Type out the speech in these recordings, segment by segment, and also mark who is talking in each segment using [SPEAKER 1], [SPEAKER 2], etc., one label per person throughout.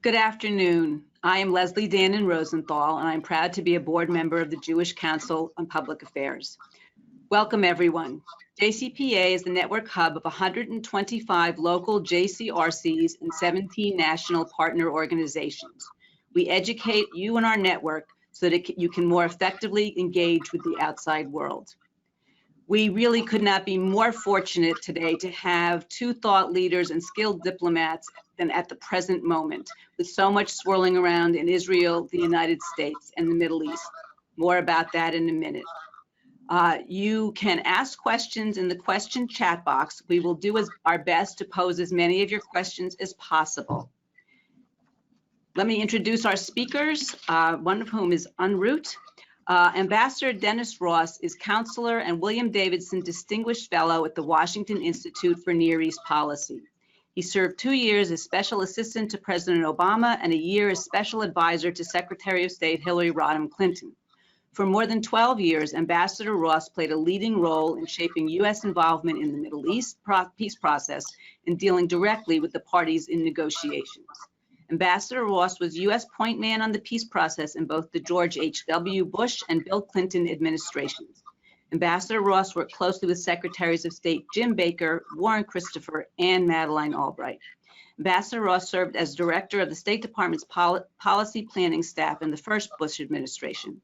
[SPEAKER 1] Good afternoon. I am Leslie Dannon Rosenthal, and I'm proud to be a board member of the Jewish Council on Public Affairs. Welcome, everyone. JCPA is the network hub of 125 local JCRCs and 17 national partner organizations. We educate you and our network so that you can more effectively engage with the outside world. We really could not be more fortunate today to have two thought leaders and skilled diplomats than at the present moment, with so much swirling around in Israel, the United States, and the Middle East. More about that in a minute. You can ask questions in the question chat box. We will do our best to pose as many of your questions as possible. Let me introduce our speakers, one of whom is en route. Ambassador Dennis Ross is counselor and William Davidson Distinguished Fellow at the Washington Institute for Near East Policy. He served 2 years as Special Assistant to President Obama and a year as Special Advisor to Secretary of State Hillary Rodham Clinton. For more than 12 years, Ambassador Ross played a leading role in shaping U.S. involvement in the Middle East peace process and dealing directly with the parties in negotiations. Ambassador Ross was U.S. point man on the peace process in both the George H.W. Bush and Bill Clinton administrations. Ambassador Ross worked closely with Secretaries of State Jim Baker, Warren Christopher, and Madeleine Albright. Ambassador Ross served as director of the State Department's policy planning staff in the first Bush administration.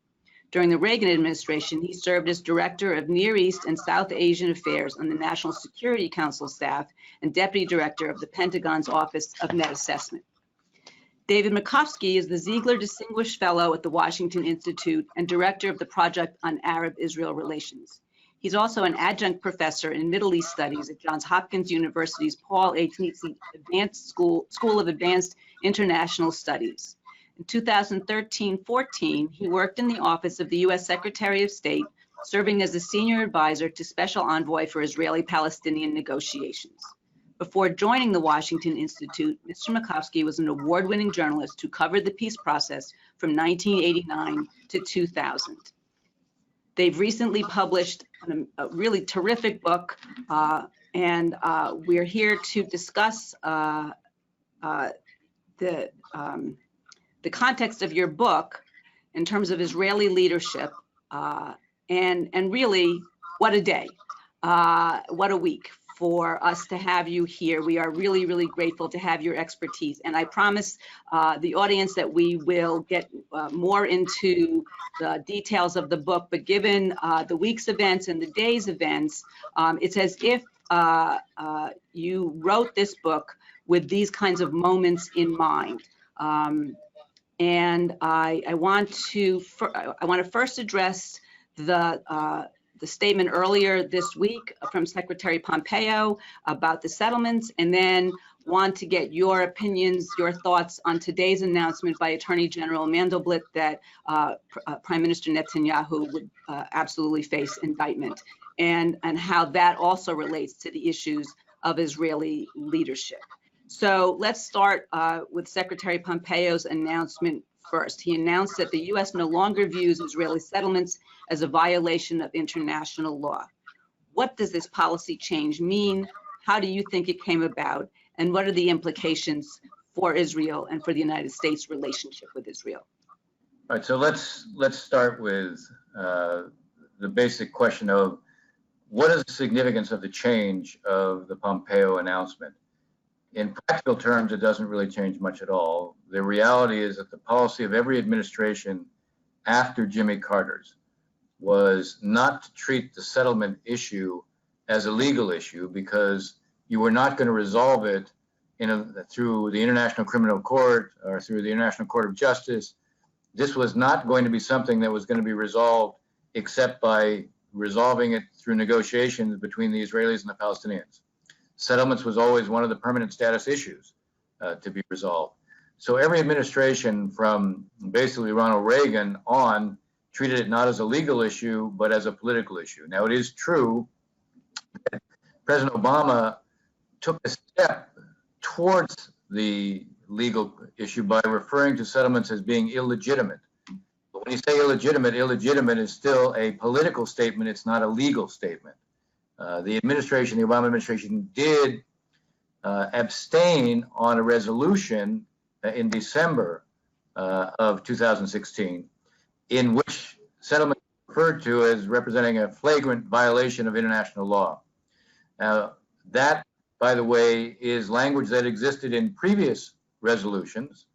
[SPEAKER 1] During the Reagan administration, he served as director of Near East and South Asian Affairs on the National Security Council staff and deputy director of the Pentagon's Office of Net Assessment. David Makovsky is the Ziegler Distinguished Fellow at the Washington Institute and director of the Project on Arab-Israel Relations. He's also an adjunct professor in Middle East Studies at Johns Hopkins University's Paul H. Nitze Advanced School of Advanced International Studies. In 2013-14, he worked in the office of the U.S. Secretary of State, serving as a senior advisor to Special Envoy for Israeli-Palestinian negotiations. Before joining the Washington Institute, Mr. Makovsky was an award-winning journalist who covered the peace process from 1989 to 2000. They've recently published a really terrific book, and we're here to discuss the context of your book in terms of Israeli leadership, and really, what a day, what a week for us to have you here. We are really, really grateful to have your expertise. And I promise the audience that we will get more into the details of the book, but given the week's events and the day's events, it's as if you wrote this book with these kinds of moments in mind. And I want to first address the statement earlier this week from Secretary Pompeo about the settlements, and then want to get your opinions, your thoughts on today's announcement by Attorney General Mandelblit that Prime Minister Netanyahu would absolutely face indictment, and how that also relates to the issues of Israeli leadership. So let's start with Secretary Pompeo's announcement first. He announced that the U.S. no longer views Israeli settlements as a violation of international law. What does this policy change mean? How do you think it came about? And what are the implications for Israel and for the United States' relationship with Israel?
[SPEAKER 2] All right, so let's start with the basic question of what is the significance of the change of the Pompeo announcement? In practical terms, it doesn't really change much at all. The reality is that the policy of every administration after Jimmy Carter's was not to treat the settlement issue as a legal issue, because you were not going to resolve it through the International Criminal Court or through the International Court of Justice. This was not going to be something that was going to be resolved except by resolving it through negotiations between the Israelis and the Palestinians. Settlements was always one of the permanent status issues to be resolved. So every administration from basically Ronald Reagan on treated it not as a legal issue, but as a political issue. Now, it is true that President Obama took a step towards the legal issue by referring to settlements as being illegitimate. But when you say illegitimate, illegitimate is still a political statement. It's not a legal statement. The Obama administration did abstain on a resolution in December of 2016, in which settlement is referred to as representing a flagrant violation of international law. Now, that, by the way, is language that existed in previous resolutions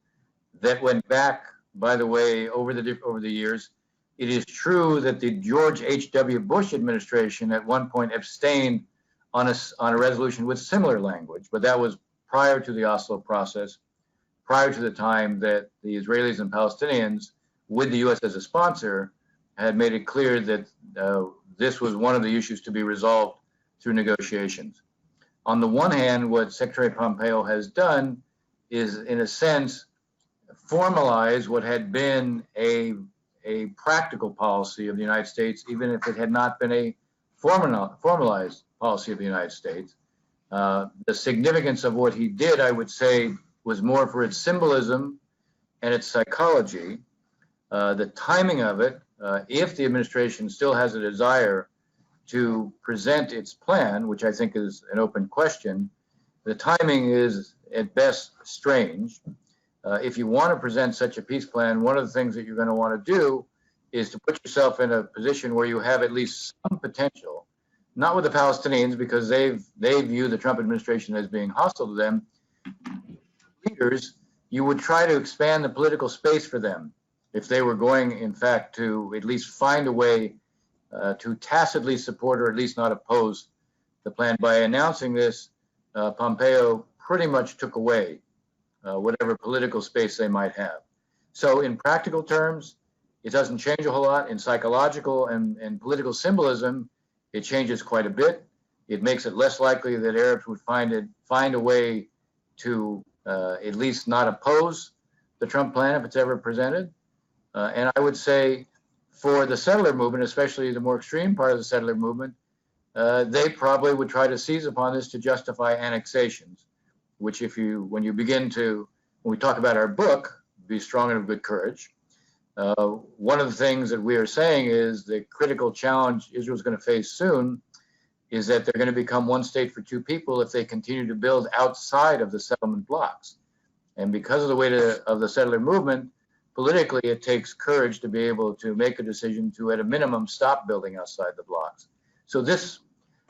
[SPEAKER 2] that went back, by the way, over the years. It is true that the George H.W. Bush administration at one point abstained on a resolution with similar language, but that was prior to the Oslo process, prior to the time that the Israelis and Palestinians, with the U.S. as a sponsor, had made it clear that this was one of the issues to be resolved through negotiations. On the one hand, what Secretary Pompeo has done is, in a sense, formalize what had been a practical policy of the United States, even if it had not been a formalized policy of the United States. The significance of what he did, I would say, was more for its symbolism and its psychology. The timing of it, if the administration still has a desire to present its plan, which I think is an open question, the timing is at best strange. If you want to present such a peace plan, one of the things that you're going to want to do is to put yourself in a position where you have at least some potential, not with the Palestinians, because they view the Trump administration as being hostile to them. Leaders, you would try to expand the political space for them if they were going, in fact, to at least find a way to tacitly support or at least not oppose the plan. By announcing this, Pompeo pretty much took away whatever political space they might have. So in practical terms, it doesn't change a whole lot. In psychological and political symbolism, it changes quite a bit. It makes it less likely that Arabs would find a way to at least not oppose the Trump plan if it's ever presented. And I would say for the settler movement, especially the more extreme part of the settler movement, they probably would try to seize upon this to justify annexations, which when we talk about our book, Be Strong and of Good Courage, one of the things that we are saying is the critical challenge Israel's going to face soon is that they're going to become one state for two people if they continue to build outside of the settlement blocks. And because of the weight of the settler movement, politically, it takes courage to be able to make a decision to, at a minimum, stop building outside the blocks. So this,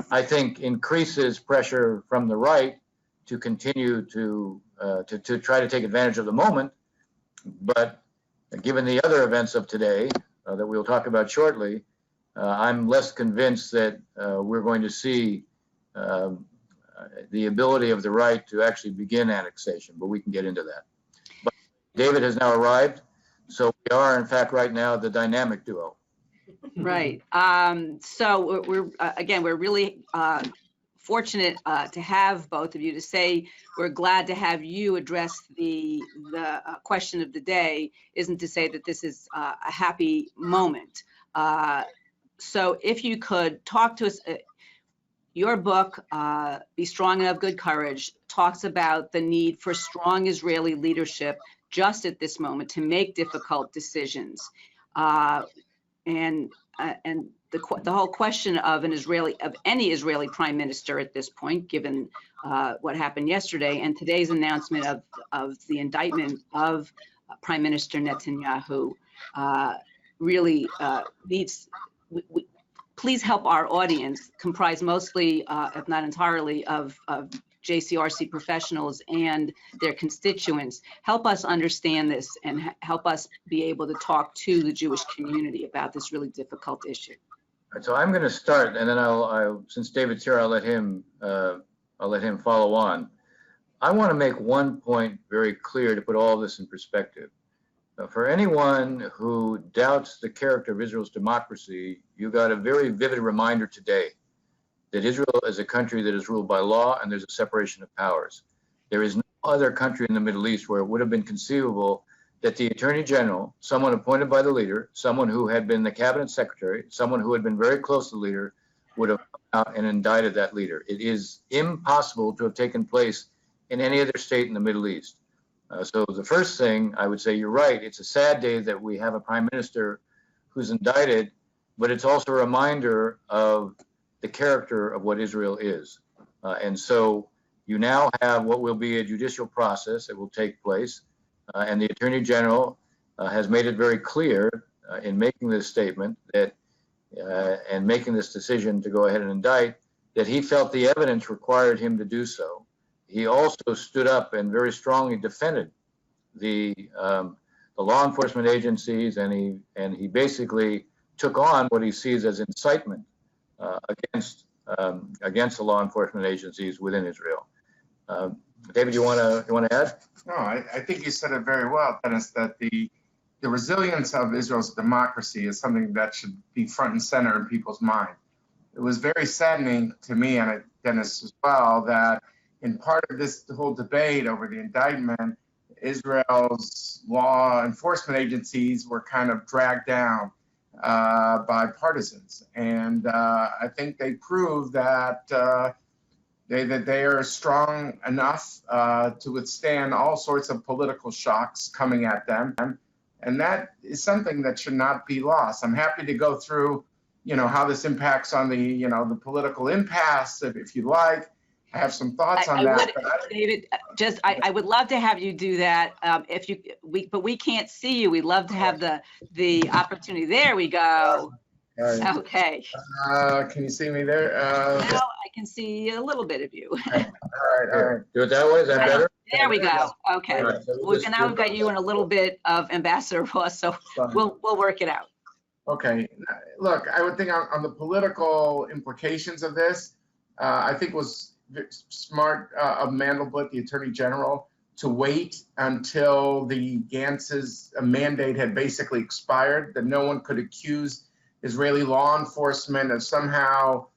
[SPEAKER 2] I think, increases pressure from the right to continue to try to take advantage of the moment. But given the other events of today that we'll talk about shortly, I'm less convinced that we're going to see the ability of the right to actually begin annexation, but we can get into that. But David has now arrived, so we are, in fact, right now the dynamic duo.
[SPEAKER 1] Right. So we're really fortunate to have both of you. To say we're glad to have you address the question of the day isn't to say that this is a happy moment. So if you could talk to us, your book, Be Strong and of Good Courage, talks about the need for strong Israeli leadership just at this moment to make difficult decisions. And the whole question of any Israeli prime minister at this point, given what happened yesterday and today's announcement of the indictment of Prime Minister Netanyahu, really needs. Please help our audience, comprised mostly, if not entirely, of JCRC professionals and their constituents. Help us understand this and help us be able to talk to the Jewish community about this really difficult issue.
[SPEAKER 2] All right, so I'm going to start, and then since David's here, I'll let him follow on. I want to make one point very clear to put all this in perspective. For anyone who doubts the character of Israel's democracy, you got a very vivid reminder today that Israel is a country that is ruled by law and there's a separation of powers. There is no other country in the Middle East where it would have been conceivable that the Attorney General, someone appointed by the leader, someone who had been the cabinet secretary, someone who had been very close to the leader, would have come out and indicted that leader. It is impossible to have taken place in any other state in the Middle East. So the first thing I would say, you're right, it's a sad day that we have a prime minister who's indicted, but it's also a reminder of the character of what Israel is. And so you now have what will be a judicial process that will take place. and the Attorney General has made it very clear in making this statement that and making this decision to go ahead and indict, that he felt the evidence required him to do so. He also stood up and very strongly defended the law enforcement agencies, and he basically took on what he sees as incitement against the law enforcement agencies within Israel. David, you want to add?
[SPEAKER 3] No, I think you said it very well, Dennis, that the resilience of Israel's democracy is something that should be front and center in people's mind. It was very saddening to me, and Dennis as well, that in part of this whole debate over the indictment, Israel's law enforcement agencies were kind of dragged down by partisans. And I think they proved that they are strong enough to withstand all sorts of political shocks coming at them. And that is something that should not be lost. I'm happy to go through, how this impacts on the, the political impasse, if you like. I have some thoughts on that.
[SPEAKER 1] David, I would love to have you do that. But we can't see you. We'd love to have the opportunity. There we go.
[SPEAKER 3] Right.
[SPEAKER 1] Okay.
[SPEAKER 3] Can you see me there?
[SPEAKER 1] Now I can see a little bit of you.
[SPEAKER 3] All right.
[SPEAKER 2] Do it that way. Is that better?
[SPEAKER 1] There we go. Okay.
[SPEAKER 2] Right, so
[SPEAKER 1] Now we've got you in a little bit of Ambassador Ross, so we'll work it out.
[SPEAKER 3] Okay. Look, I would think on the political implications of this, I think it was smart of Mandelblit, the Attorney General, to wait until the Gantz's mandate had basically expired, that no one could accuse Israeli law enforcement of somehow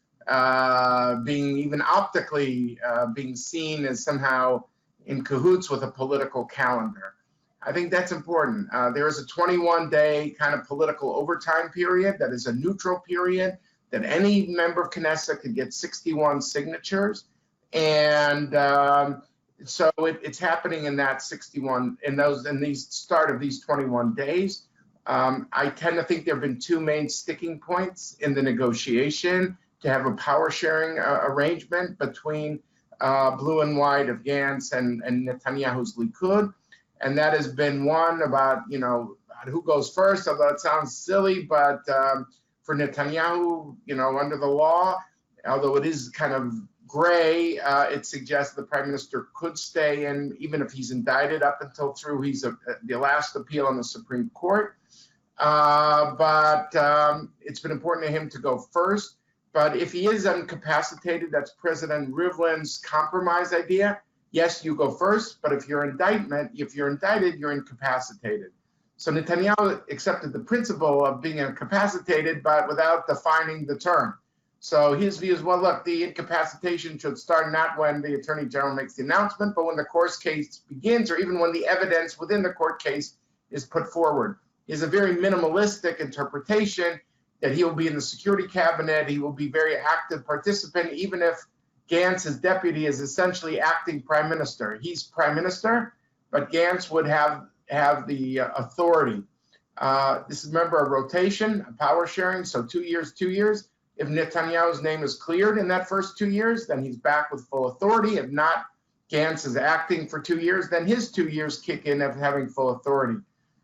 [SPEAKER 3] being even optically being seen as somehow in cahoots with a political calendar. I think that's important. There is a 21-day kind of political overtime period that is a neutral period that any member of Knesset could get 61 signatures. And so it's happening in that 61, in these start of these 21 days. I tend to think there have been two main sticking points in the negotiation to have a power sharing arrangement between blue and white of Gantz and Netanyahu's Likud. And that has been one about, who goes first, although it sounds silly, but for Netanyahu, under the law, although it is kind of gray, it suggests the prime minister could stay in, even if he's indicted up until the last appeal on the Supreme Court. But it's been important to him to go first. But if he is incapacitated, that's President Rivlin's compromise idea. Yes, you go first, but if you're indicted, you're incapacitated. So Netanyahu accepted the principle of being incapacitated, but without defining the term. So his view is, well, look, the incapacitation should start not when the Attorney General makes the announcement, but when the court case begins, or even when the evidence within the court case is put forward. He has a very minimalistic interpretation that he will be in the security cabinet. He will be a very active participant, even if Gantz, his deputy, is essentially acting prime minister. He's prime minister, but Gantz would have the authority. This is, remember, a rotation, a power sharing, so 2 years, 2 years. If Netanyahu's name is cleared in that first 2 years, then he's back with full authority. If not, Gantz is acting for 2 years, then his 2 years kick in of having full authority.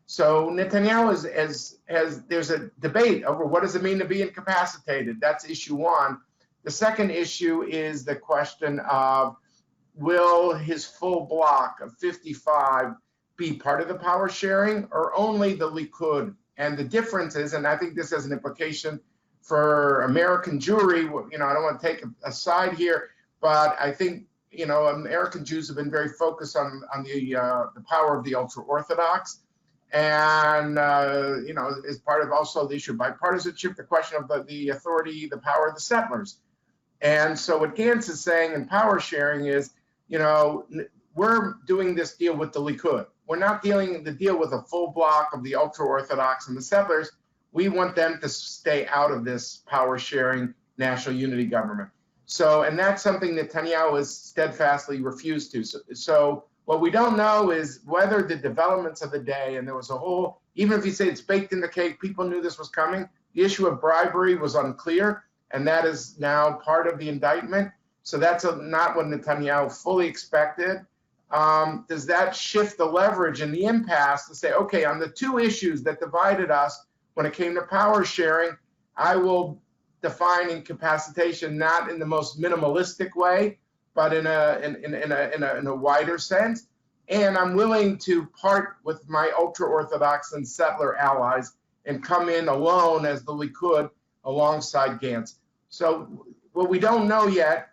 [SPEAKER 3] So Netanyahu there's a debate over what does it mean to be incapacitated. That's issue one. The second issue is the question of, will his full block of 55 be part of the power sharing or only the Likud? And the difference is, and I think this has an implication for American Jewry, I don't want to take a side here, but I think, American Jews have been very focused on the power of the ultra-Orthodox. And, as part of also the issue of bipartisanship, the question of the authority, the power of the settlers. And so what Gantz is saying in power sharing is, we're doing this deal with the Likud. We're not dealing the deal with a full block of the ultra-Orthodox and the settlers. We want them to stay out of this power sharing national unity government. So, and that's something Netanyahu has steadfastly refused to. So what we don't know is whether the developments of the day, and there was a whole, even if you say it's baked in the cake, people knew this was coming. The issue of bribery was unclear, and that is now part of the indictment. So that's not what Netanyahu fully expected. does that shift the leverage and the impasse to say, okay, on the two issues that divided us when it came to power sharing, I will define incapacitation not in the most minimalistic way, but in a wider sense. And I'm willing to part with my ultra-Orthodox and settler allies and come in alone as the Likud alongside Gantz. So what we don't know yet,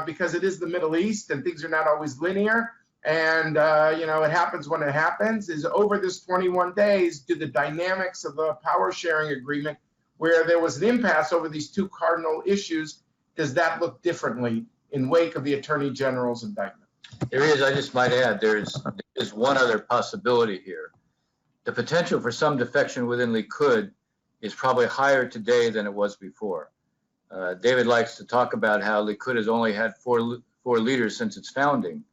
[SPEAKER 3] because it is the Middle East and things are not always linear, and it happens when it happens, is over this 21 days, do the dynamics of the power sharing agreement, where there was an impasse over these two cardinal issues, does that look differently in wake of the Attorney General's indictment?
[SPEAKER 2] There is, I just might add, there's one other possibility here. The potential for some defection within Likud is probably higher today than it was before. David likes to talk about how Likud has only had four leaders since its founding.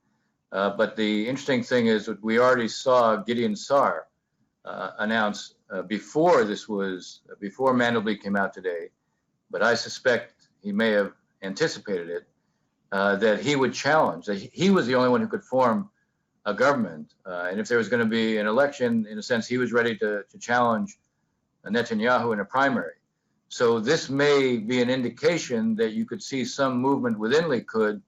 [SPEAKER 2] But the interesting thing is that we already saw Gideon Sa'ar announce before Mandelblit came out today, but I suspect he may have anticipated it, that he would challenge, that he was the only one who could form a government. And if there was going to be an election, in a sense, he was ready to challenge Netanyahu in a primary. So this may be an indication that you could see some movement within Likud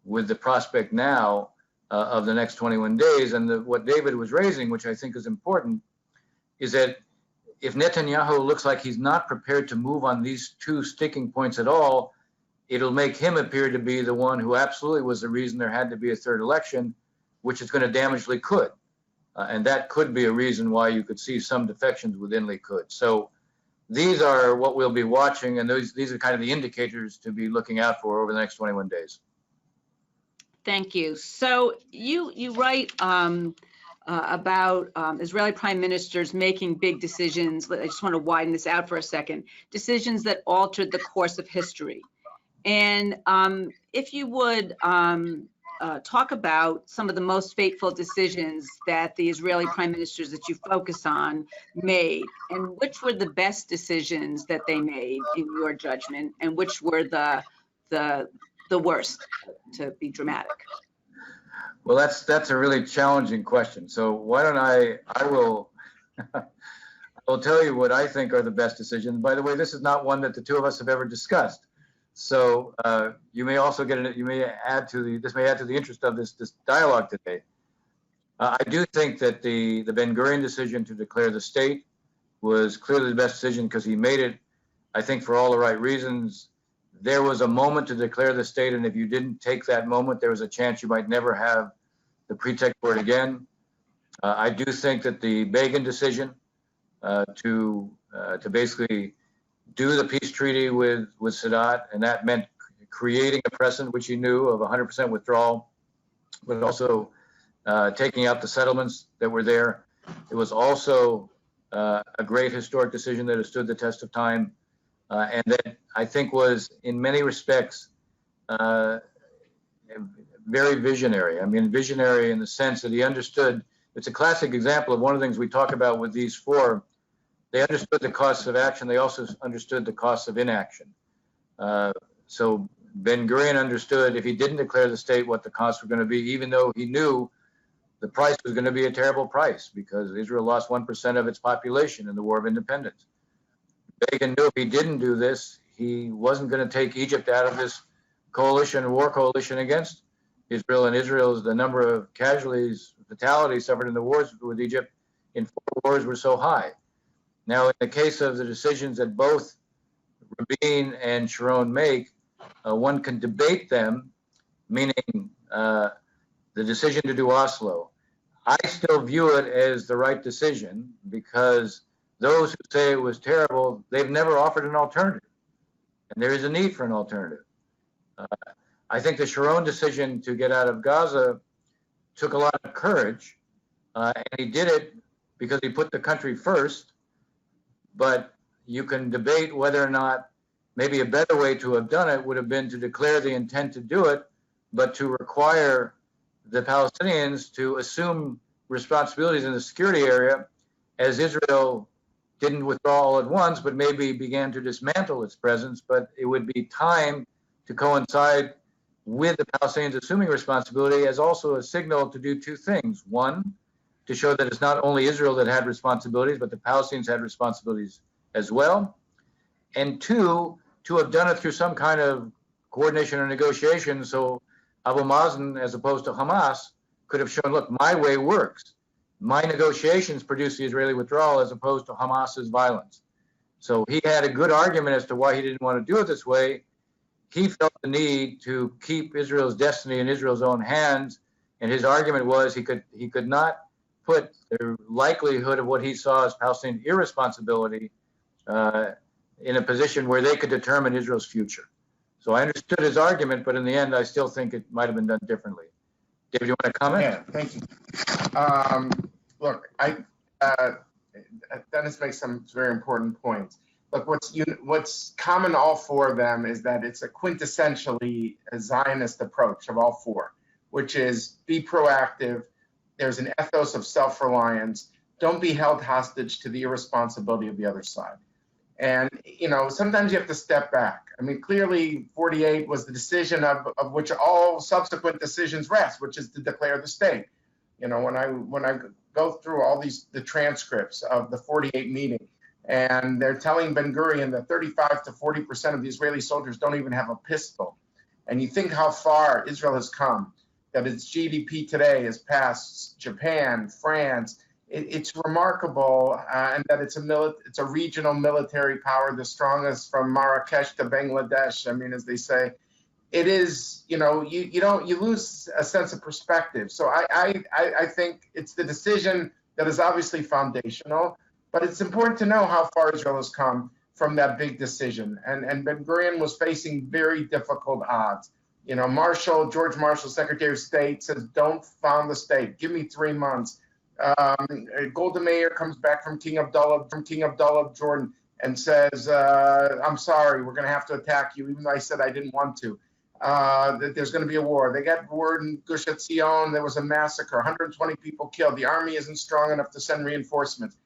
[SPEAKER 2] with the prospect now of the next 21 days. And what David was raising, which I think is important, is that if Netanyahu looks like he's not prepared to move on these two sticking points at all, it'll make him appear to be the one who absolutely was the reason there had to be a third election, which is going to damage Likud. And that could be a reason why you could see some defections within Likud. So these are what we'll be watching, and these are kind of the indicators to be looking out for over the next 21 days.
[SPEAKER 1] Thank you. So you write about Israeli prime ministers making big decisions. I just want to widen this out for a second. Decisions that altered the course of history. And if you would talk about some of the most fateful decisions that the Israeli prime ministers that you focus on made, and which were the best decisions that they made in your judgment, and which were the worst, to be dramatic?
[SPEAKER 2] Well, that's a really challenging question. So why don't I will tell you what I think are the best decisions. By the way, this is not one that the two of us have ever discussed. So you may also this may add to the interest of this dialogue today. I do think that the Ben-Gurion decision to declare the state was clearly the best decision because he made it, I think, for all the right reasons. There was a moment to declare the state, and if you didn't take that moment, there was a chance you might never have the pretext for it again. I do think that the Begin decision to basically do the peace treaty with Sadat, and that meant creating a precedent, which he knew, of 100% withdrawal, but also taking out the settlements that were there. It was also a great historic decision that has stood the test of time, and that I think was, in many respects, very visionary. I mean, visionary in the sense that he understood. It's a classic example of one of the things we talk about with these four. They understood the costs of action. They also understood the costs of inaction. So Ben-Gurion understood if he didn't declare the state what the costs were going to be, even though he knew the price was going to be a terrible price because Israel lost 1% of its population in the War of Independence. Begin knew if he didn't do this, he wasn't going to take Egypt out of this war coalition against Israel. And Israel's, the number of casualties, fatalities suffered in the wars with Egypt in 4 wars were so high. Now, in the case of the decisions that both Rabin and Sharon make, one can debate them, meaning the decision to do Oslo. I still view it as the right decision because those who say it was terrible, they've never offered an alternative. And there is a need for an alternative. I think the Sharon decision to get out of Gaza took a lot of courage, and he did it because he put the country first. But you can debate whether or not maybe a better way to have done it would have been to declare the intent to do it, but to require the Palestinians to assume responsibilities in the security area as Israel didn't withdraw all at once, but maybe began to dismantle its presence. But it would be time to coincide with the Palestinians assuming responsibility as also a signal to do two things. One, to show that it's not only Israel that had responsibilities, but the Palestinians had responsibilities as well. And two, to have done it through some kind of coordination or negotiation, so Abu Mazen, as opposed to Hamas, could have shown, look, my way works. My negotiations produce the Israeli withdrawal as opposed to Hamas's violence. So he had a good argument as to why he didn't want to do it this way. He felt the need to keep Israel's destiny in Israel's own hands, and his argument was he could not put the likelihood of what he saw as Palestinian irresponsibility in a position where they could determine Israel's future. So I understood his argument, but in the end, I still think it might have been done differently. David, you want to comment?
[SPEAKER 3] Yeah, thank you. Look, Dennis makes some very important points. Look, what's common all four of them is that it's a quintessentially a Zionist approach of all four, which is be proactive. There's an ethos of self-reliance. Don't be held hostage to the irresponsibility of the other side. And, sometimes you have to step back. I mean, clearly 48 was the decision of which all subsequent decisions rest, which is to declare the state. When I go through all the transcripts of the 48 meeting, and they're telling Ben Gurion that 35 to 40% of the Israeli soldiers don't even have a pistol. And you think how far Israel has come, that its GDP today has passed Japan, France. It's remarkable, and that it's a regional military power, the strongest from Marrakesh to Bangladesh. I mean, as they say, it is. You lose a sense of perspective. So I think it's the decision that is obviously foundational, but it's important to know how far Israel has come from that big decision. And Ben Gurion was facing very difficult odds. George Marshall, Secretary of State, says, "Don't found the state. Give me 3 months." Golda Meir comes back from King Abdullah of Jordan and says, "I'm sorry, we're going to have to attack you, even though I said I didn't want to. That there's going to be a war." They got word in Gush Etzion there was a massacre, 120 people killed. The army isn't strong enough to send reinforcements.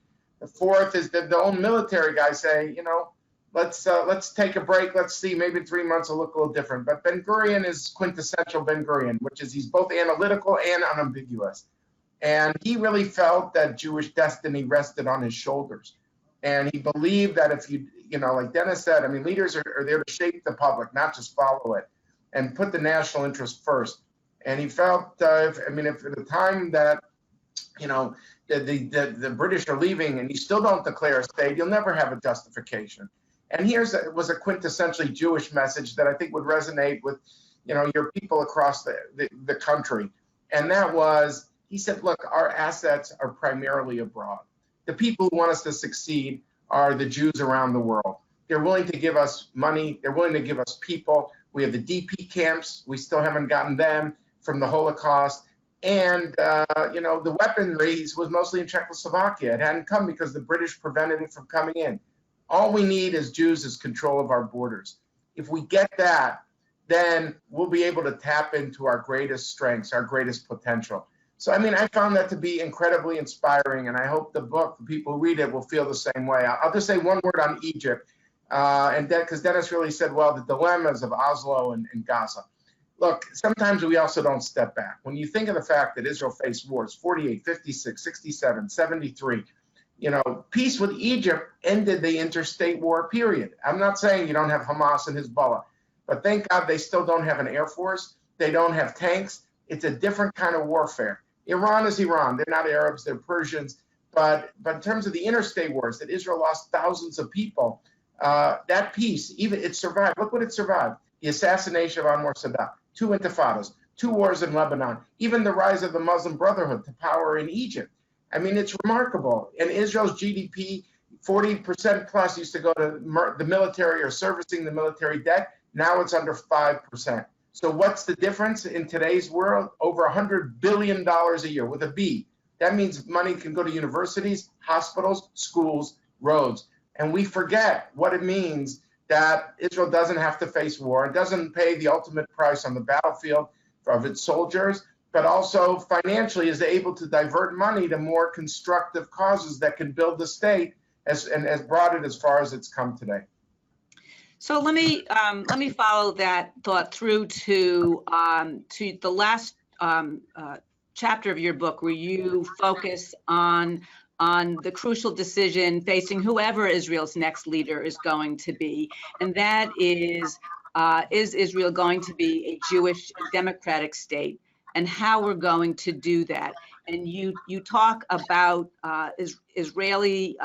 [SPEAKER 3] The fourth is that the old military guys say, let's take a break. Let's see, maybe 3 months will look a little different. But Ben Gurion is quintessential Ben Gurion, which is he's both analytical and unambiguous. And he really felt that Jewish destiny rested on his shoulders. And he believed that if like Dennis said, I mean, leaders are there to shape the public, not just follow it, and put the national interest first. And he felt, if at the time that, the British are leaving and you still don't declare a state, you'll never have a justification. And was a quintessentially Jewish message that I think would resonate with, your people across the country. And that was, he said, look, our assets are primarily abroad. The people who want us to succeed are the Jews around the world. They're willing to give us money. They're willing to give us people. We have the DP camps. We still haven't gotten them from the Holocaust. And, the weaponry was mostly in Czechoslovakia. It hadn't come because the British prevented it from coming in. All we need as Jews is control of our borders. If we get that, then we'll be able to tap into our greatest strengths, our greatest potential. So, I found that to be incredibly inspiring, and I hope the book, the people who read it, will feel the same way. I'll just say one word on Egypt, because Dennis really said, well, the dilemmas of Oslo and Gaza. Look, sometimes we also don't step back. When you think of the fact that Israel faced wars, 48, 56, 67, 73, peace with Egypt ended the interstate war period. I'm not saying you don't have Hamas and Hezbollah, but thank God they still don't have an air force. They don't have tanks. It's a different kind of warfare. Iran is Iran. They're not Arabs, they're Persians. But in terms of the interstate wars, that Israel lost thousands of people, that peace, even it survived. Look what it survived. The assassination of Anwar Sadat, 2 intifadas, 2 wars in Lebanon, even the rise of the Muslim Brotherhood to power in Egypt. It's remarkable. And Israel's GDP, 40% plus used to go to the military or servicing the military debt. Now it's under 5%. So what's the difference in today's world? Over $100 billion a year with a B. That means money can go to universities, hospitals, schools, roads. And we forget what it means that Israel doesn't have to face war. It doesn't pay the ultimate price on the battlefield of its soldiers, but also financially is able to divert money to more constructive causes that can build the state and has brought it as far as it's come today.
[SPEAKER 1] So let me follow that thought through to the last chapter of your book, where you focus on the crucial decision facing whoever Israel's next leader is going to be, and that is Israel going to be a Jewish democratic state, and how we're going to do that. And you talk about Israeli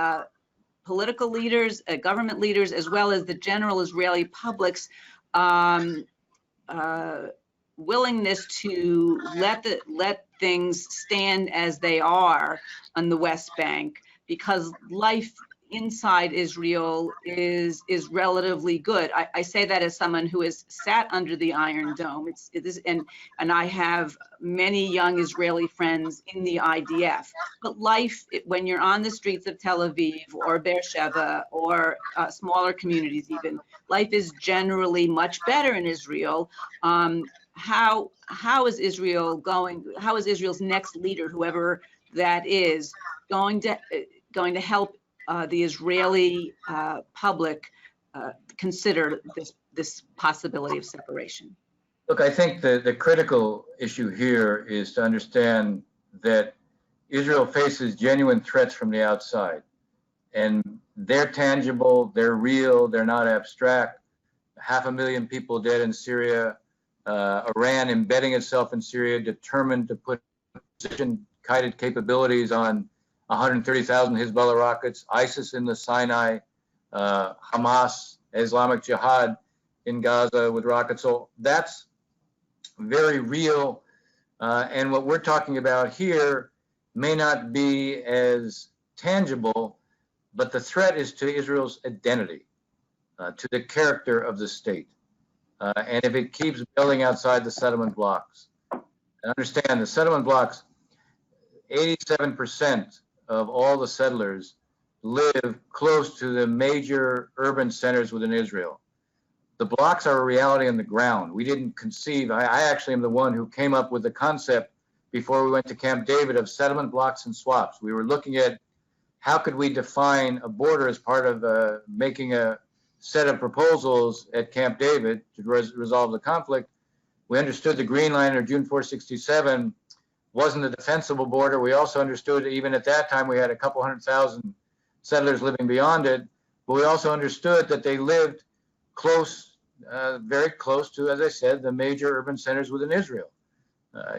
[SPEAKER 1] political leaders, government leaders, as well as the general Israeli public's willingness to let things stand as they are on the West Bank, because life inside Israel is relatively good. I say that as someone who has sat under the Iron Dome. And I have many young Israeli friends in the IDF. But life, when you're on the streets of Tel Aviv or Beersheba or smaller communities even, life is generally much better in Israel. How is Israel going? How is Israel's next leader, whoever that is, going to help the Israeli public consider this possibility of separation?
[SPEAKER 2] Look, I think the critical issue here is to understand that Israel faces genuine threats from the outside, and they're tangible, they're real, they're not abstract. 500,000 people dead in Syria, Iran embedding itself in Syria, determined to put precision-guided capabilities on 130,000 Hezbollah rockets, ISIS in the Sinai, Hamas, Islamic Jihad in Gaza with rockets. So that's very real. And what we're talking about here may not be as tangible, but the threat is to Israel's identity, to the character of the state. And if it keeps building outside the settlement blocks, understand the settlement blocks, 87% of all the settlers live close to the major urban centers within Israel. The blocks are a reality on the ground. We didn't conceive, I actually am the one who came up with the concept before we went to Camp David of settlement blocks and swaps. We were looking at how could we define a border as part of making a set of proposals at Camp David to resolve the conflict. We understood the Green Line or June 467 wasn't a defensible border. We also understood even at that time we had a couple 100,000 settlers living beyond it, but we also understood that they lived close, very close to, as I said, the major urban centers within Israel.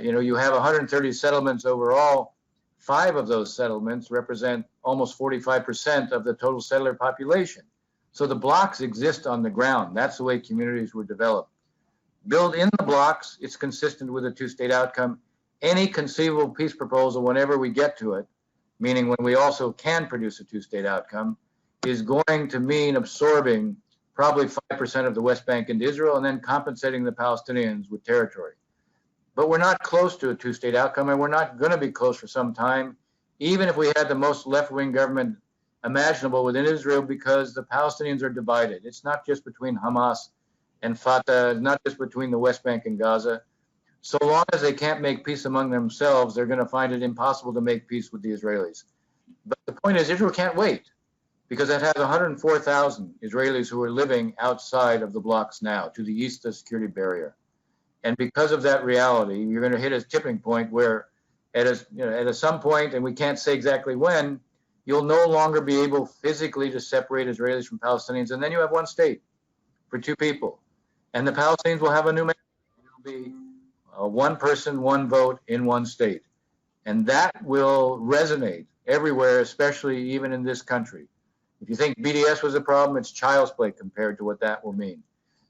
[SPEAKER 2] You have 130 settlements overall. 5 of those settlements represent almost 45% of the total settler population. So the blocks exist on the ground. That's the way communities were developed. Build in the blocks, it's consistent with a two-state outcome. Any conceivable peace proposal, whenever we get to it, meaning when we also can produce a two-state outcome, is going to mean absorbing probably 5% of the West Bank into Israel and then compensating the Palestinians with territory. But we're not close to a two-state outcome, and we're not going to be close for some time, even if we had the most left-wing government imaginable within Israel, because the Palestinians are divided. It's not just between Hamas and Fatah, not just between the West Bank and Gaza. So long as they can't make peace among themselves, they're going to find it impossible to make peace with the Israelis. But the point is, Israel can't wait, because it has 104,000 Israelis who are living outside of the blocks now, to the east of the security barrier. And because of that reality, you're going to hit a tipping point where at some point, and we can't say exactly when, you'll no longer be able physically to separate Israelis from Palestinians, and then you have one state for 2 people. And the Palestinians will have a new mandate. It'll be one person, one vote in one state. And that will resonate everywhere, especially even in this country. If you think BDS was a problem, it's child's play compared to what that will mean.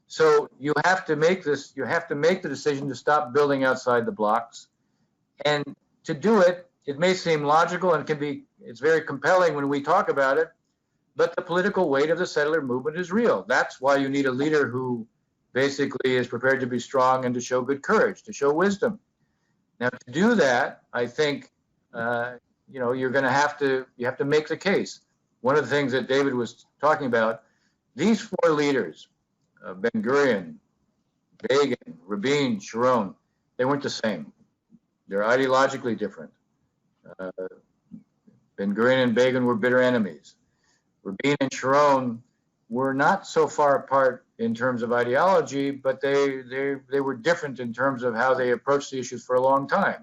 [SPEAKER 2] So you have to make the decision to stop building outside the blocks. And to do it, it may seem logical and it's very compelling when we talk about it, but the political weight of the settler movement is real. That's why you need a leader who basically is prepared to be strong and to show good courage, to show wisdom. Now, to do that, I think, you're going to have to make the case. One of the things that David was talking about, these 4 leaders, Ben-Gurion, Begin, Rabin, Sharon, they weren't the same. They're ideologically different. Ben-Gurion and Begin were bitter enemies. Rabin and Sharon were not so far apart in terms of ideology, but they were different in terms of how they approached the issues for a long time.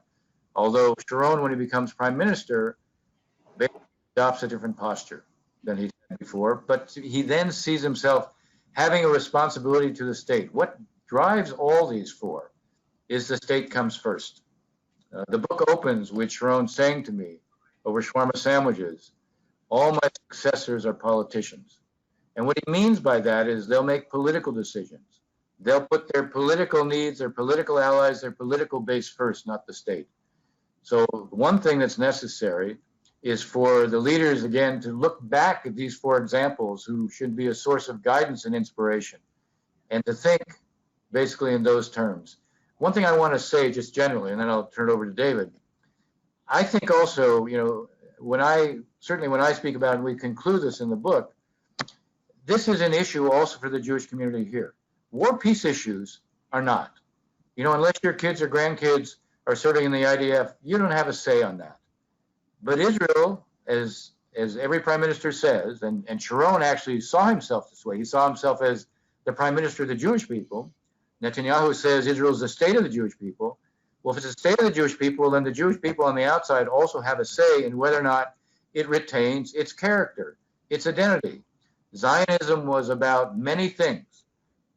[SPEAKER 2] Although Sharon, when he becomes prime minister, basically adopts a different posture than he had before, but he then sees himself having a responsibility to the state. What drives all these four is the state comes first. The book opens with Sharon saying to me over shawarma sandwiches, all my successors are politicians. And what he means by that is they'll make political decisions. They'll put their political needs, their political allies, their political base first, not the state. So one thing that's necessary is for the leaders, again, to look back at these four examples who should be a source of guidance and inspiration, and to think basically in those terms. One thing I want to say just generally, and then I'll turn it over to David. I think also, you know, when I speak about it, and we conclude this in the book, this is an issue also for the Jewish community here. War peace issues are not. You know, unless your kids or grandkids are serving in the IDF, you don't have a say on that. But Israel, as every prime minister says, and Sharon actually saw himself this way. He saw himself as the prime minister of the Jewish people. Netanyahu says Israel is the state of the Jewish people. Well, if it's the state of the Jewish people, then the Jewish people on the outside also have a say in whether or not it retains its character, its identity. Zionism was about many things,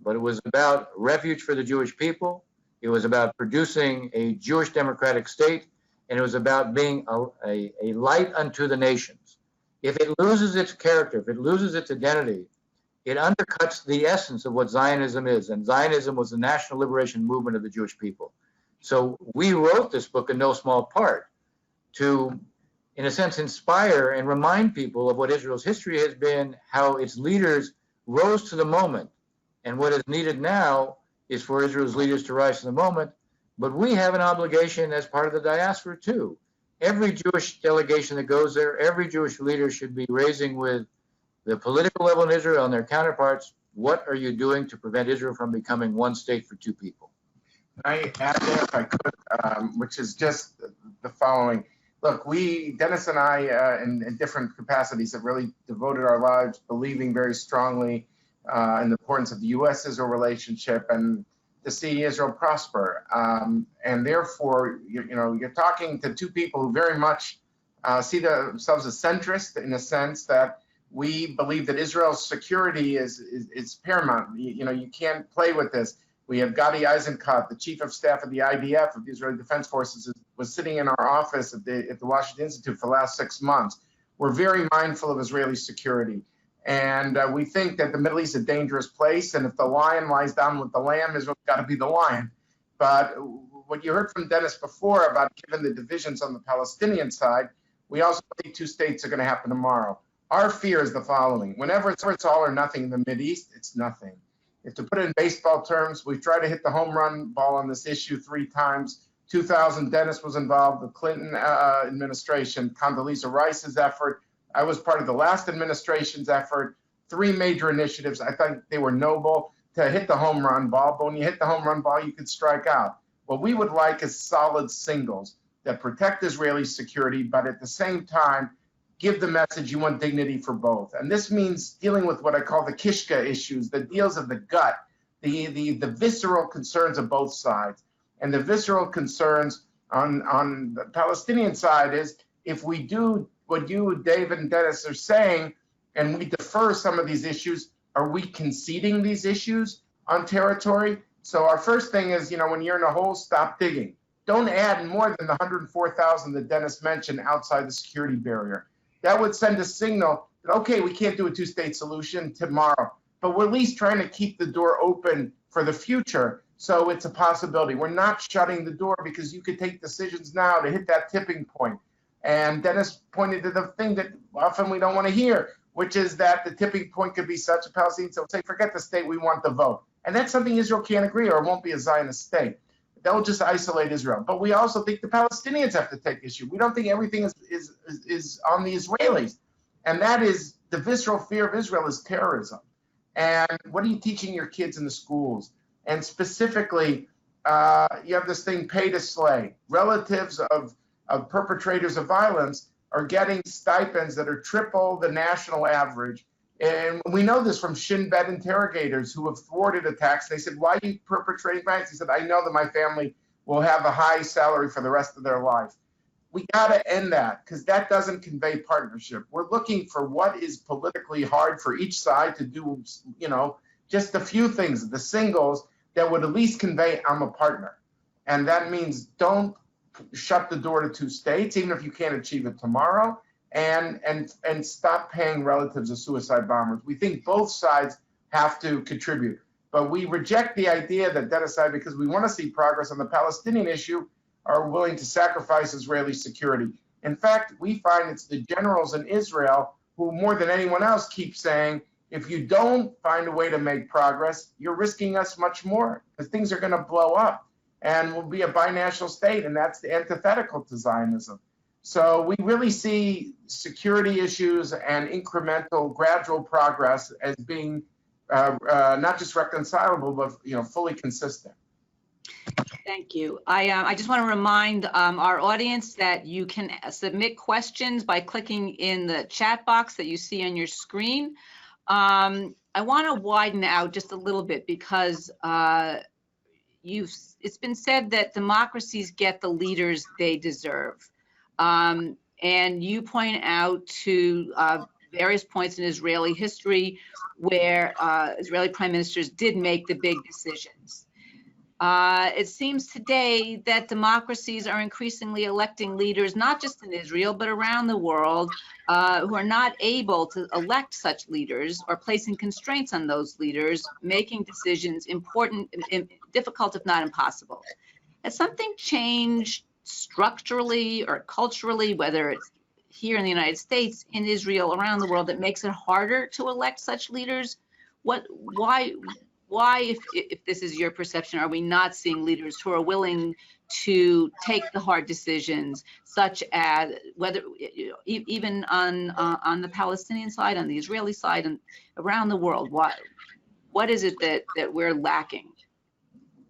[SPEAKER 2] but it was about refuge for the Jewish people. It was about producing a Jewish democratic state, and it was about being a light unto the nations. If it loses its character, if it loses its identity, it undercuts the essence of what Zionism is. And Zionism was the national liberation movement of the Jewish people. So we wrote this book in no small part to, in a sense, inspire and remind people of what Israel's history has been, how its leaders rose to the moment. And what is needed now is for Israel's leaders to rise to the moment. But we have an obligation as part of the diaspora too. Every Jewish delegation that goes there, every Jewish leader should be raising with the political level in Israel and their counterparts, what are you doing to prevent Israel from becoming one state for two people?
[SPEAKER 3] I add there, if I could, which is just the following. Look, Dennis and I, in different capacities, have really devoted our lives believing very strongly in the importance of the U.S.-Israel relationship and to see Israel prosper. And therefore, you're talking to two people who very much see themselves as centrist in a sense that we believe that Israel's security is paramount. You can't play with this. We have Gadi Eisenkot, the chief of staff of the IDF, of the Israeli Defense Forces, was sitting in our office at the Washington Institute for the last 6 months. We're very mindful of Israeli security. And we think that the Middle East is a dangerous place. And if the lion lies down with the lamb, Israel's got to be the lion. But what you heard from Dennis before about given the divisions on the Palestinian side, we also think two states are going to happen tomorrow. Our fear is the following. Whenever it's all or nothing in the Mideast, it's nothing. If to put it in baseball terms, we've tried to hit the home run ball on this issue 3 times. 2000, Dennis was involved, the Clinton administration, Condoleezza Rice's effort. I was part of the last administration's effort. 3 major initiatives. I thought they were noble to hit the home run ball. But when you hit the home run ball, you could strike out. What we would like is solid singles that protect Israeli security, but at the same time, give the message you want dignity for both. And this means dealing with what I call the kishka issues, the deals of the gut, the visceral concerns of both sides. And the visceral concerns on the Palestinian side is if we do what you, David, and Dennis are saying, and we defer some of these issues, are we conceding these issues on territory? So our first thing is, when you're in a hole, stop digging. Don't add more than the 104,000 that Dennis mentioned outside the security barrier. That would send a signal that, okay, we can't do a 2-state solution tomorrow, but we're at least trying to keep the door open for the future. So it's a possibility. We're not shutting the door because you could take decisions now to hit that tipping point. And Dennis pointed to the thing that often we don't want to hear, which is that the tipping point could be such a Palestinians will say, forget the state, we want the vote. And that's something Israel can't agree, or it won't be a Zionist state. They'll just isolate Israel. But we also think the Palestinians have to take issue. We don't think everything is on the Israelis. And that is the visceral fear of Israel is terrorism. And what are you teaching your kids in the schools? And specifically, you have this thing, pay to slay. Relatives of perpetrators of violence are getting stipends that are triple the national average. And we know this from Shin Bet interrogators who have thwarted attacks. They said, why are you perpetrating violence? He said, I know that my family will have a high salary for the rest of their life. We got to end that, because that doesn't convey partnership. We're looking for what is politically hard for each side to do, you know, just a few things, the singles that would at least convey I'm a partner. And that means don't shut the door to two states, even if you can't achieve it tomorrow, and stop paying relatives of suicide bombers. We think both sides have to contribute. But we reject the idea that aside, because we want to see progress on the Palestinian issue, are willing to sacrifice Israeli security. In fact, we find it's the generals in Israel who, more than anyone else, keep saying, if you don't find a way to make progress, you're risking us much more, because things are going to blow up and we'll be a binational state, and that's the antithetical to Zionism. So we really see security issues and incremental, gradual progress as being not just reconcilable, but fully consistent.
[SPEAKER 1] Thank you. I just want to remind our audience that you can submit questions by clicking in the chat box that you see on your screen. I want to widen out just a little bit, because it's been said that democracies get the leaders they deserve. And you point out to various points in Israeli history where Israeli prime ministers did make the big decisions. It seems today that democracies are increasingly electing leaders, not just in Israel, but around the world, who are not able to elect such leaders, or placing constraints on those leaders, making decisions difficult, if not impossible. Has something changed structurally or culturally, whether it's here in the United States, in Israel, around the world, that makes it harder to elect such leaders? Why, if this is your perception, are we not seeing leaders who are willing to take the hard decisions, such as whether even on the Palestinian side, on the Israeli side, and around the world? What is it that we're lacking?